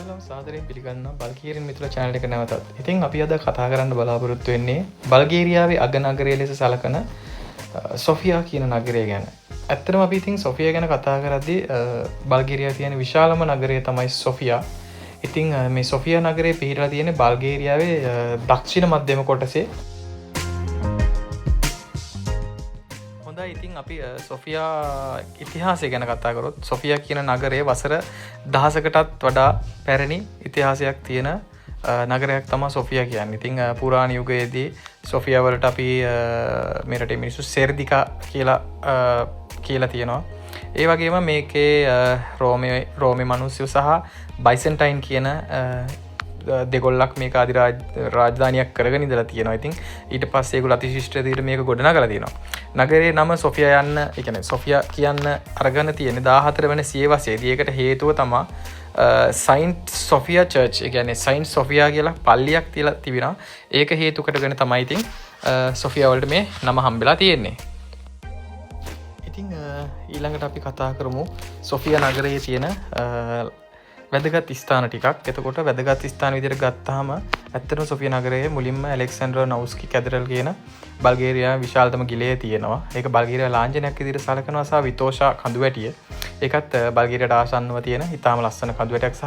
ඔයාලව සාදරයෙන් පිළිගන්නවා බල්ගේරියන් මිතුල channel එක නැවතත්. ඉතින් අපි අද කතා කරන්න බලාපොරොත්තු වෙන්නේ බල්ගේරියාවේ අගනගරය ලෙස සලකන සොෆියා කියන නගරය ගැන. ඇත්තටම අපි ඉතින් සොෆියා ගැන කතා කරද්දී බල්ගේරියාවේ තියෙන විශාලම නගරය තමයි සොෆියා. ඉතින් මේ සොෆියා නගරේ පිහිටලා තියෙන්නේ බල්ගේරියාවේ දක්ෂිණ මධ්‍යම කොටසේ. ඉතින් අපි සොෆියා ඉතිහාසය ගැන කතා කරොත් සොෆියා කියන නගරයේ වසර 1000කටත් වඩා පැරණි ඉතිහාසයක් තියෙන නගරයක් තමයි සොෆියා කියන්නේ. ඉතින් පුරාණ යුගයේදී සොෆියා වලට අපි මේ රටේ මිනිස්සු සෙර්දිකා කියලා තියෙනවා. ඒ වගේම මේකේ රෝමේ මිනිස්සු සහ බයිසන්ටයින් කියන දෙගොල්ලක් මේක රාජධානියක් කරගෙන ඉඳලා තියෙනවා. ඉතින් ඊට පස්සේ ඒගොල්ලෝ අතිශිෂ්ට විදිහට මේක ගොඩනගලා තියෙනවා. නගරේ නම සොෆියා යන්න, ඒ කියන්නේ සොෆියා කියන්න අරගෙන තියෙන්නේ 14 වෙනි සියවසේදී. ඒකට හේතුව තමයි සයින්ට් සොෆියා චර්ච්. ඒ කියන්නේ සයින්ට් සොෆියා කියලා පල්ලියක් තියලා තිබෙනවා. ඒක හේතු කොටගෙන තමයි ඉතින් සොෆියා වලට මේ නම හම්බෙලා තියෙන්නේ. ඉතින් ඊළඟට අපි කතා කරමු සොෆියා නගරයේ තියෙන වැදගත් ස්ථාන ටිකක්. එතකොට වැදගත් ස්ථාන විදිහට ගත්තාම ඇත්තටම සොෆියා නගරයේ මුලින්ම ඇලෙක්සැන්ඩර් නවුස්කි කැදරල් කියන බල්ගේරියාවේ විශාලතම ගිලය තියෙනවා. ඒක බල්ගේරියා ලාංඡනයක් විදිහට සලකනවා සහ විතෝෂා කඳුවැටිය. ඒකත් බල්ගේරියාට ආසන්නව තියෙන ඉතාම ලස්සන කඳුවැටයක් සහ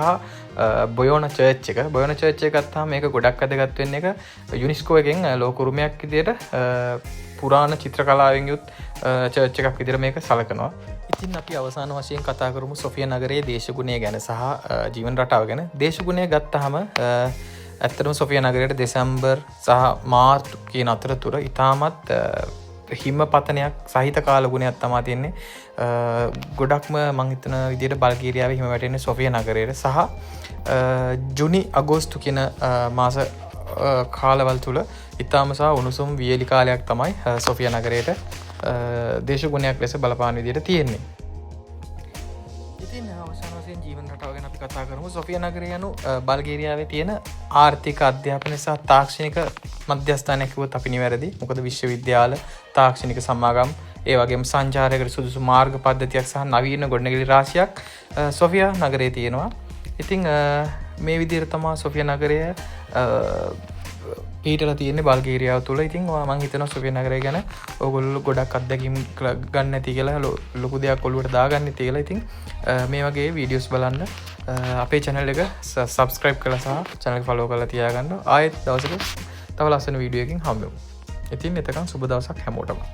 බොයෝනා චර්ච් එක. බොයෝනා චර්ච් එක ගත්තාම මේක ගොඩක් වැදගත් වෙන එක යුනෙස්කෝ එකෙන් ලෝක උරුමයක් විදිහට පුරාණ චිත්‍ර කලාවෙන් යුත් චර්ච් එකක් විදිහට මේක සලකනවා. ඉතින් අපි අවසාන වශයෙන් කතා කරමු සොෆියා නගරයේ දේශගුණය ගැන සහ ජීවන රටාව ගැන. දේශගුණය ගත්තාම ඇත්තටම සොෆියා නගරයට දෙසැම්බර් සහ මාර්තු කියන අතරතුර ඉතාමත් හිම පතනයක් සහිත කාල ගුණයක් තමයි තියෙන්නේ. ගොඩක්ම මං හිතන විදිහට බල්ගේරියාවේ හිම වැටෙන්නේ සොෆියා නගරයට සහ ජුනි අගෝස්තු කියන මාස කාලවල තුල ඉතාම සහ උණුසුම් වියලි කාලයක් තමයි සොෆියා නගරයට දේශගුණයක් ලෙස බලපාන විදිහට තියෙන්නේ. ඉතින් අවසාන වශයෙන් ජීවන රටාව ගැන අපි කතා කරමු. සොෆියා නගරය යනු බල්ගේරියාවේ තියෙන ආර්ථික අධ්‍යාපන සහ තාක්ෂණික මධ්‍යස්ථානයක් කිව්වොත් අපි නිවැරදි. මොකද විශ්වවිද්‍යාල, තාක්ෂණික සමාගම්, ඒ වගේම සංචාරයකට සුදුසු මාර්ග පද්ධතියක් සහ නවීන ගොඩනැගිලි රාශියක් සොෆියා නගරයේ තියෙනවා. ඉතින් මේ විදිහට තමයි සොෆියා නගරය පිහිටලා තියෙන්නේ බල්ගේරියාව තුළ. ඉතින් මම හිතනවා සොෆියා නගරය ගැන ඕගොල්ලෝ ගොඩක් අත්දැකීම් ගන්න ඇති කියලා, ලොකු දෙයක් ඔළුවට දාගන්න ඇති කියලා. ඉතින් මේ වගේ වීඩියෝස් බලන්න අපේ channel එක subscribe කරලා සහ channel එක follow කරලා තියාගන්න. ආයෙත් දවසක තව ලස්සන වීඩියෝ එකකින් හම්බෙමු. ඉතින් එතකන් සුබ දවසක් හැමෝටම.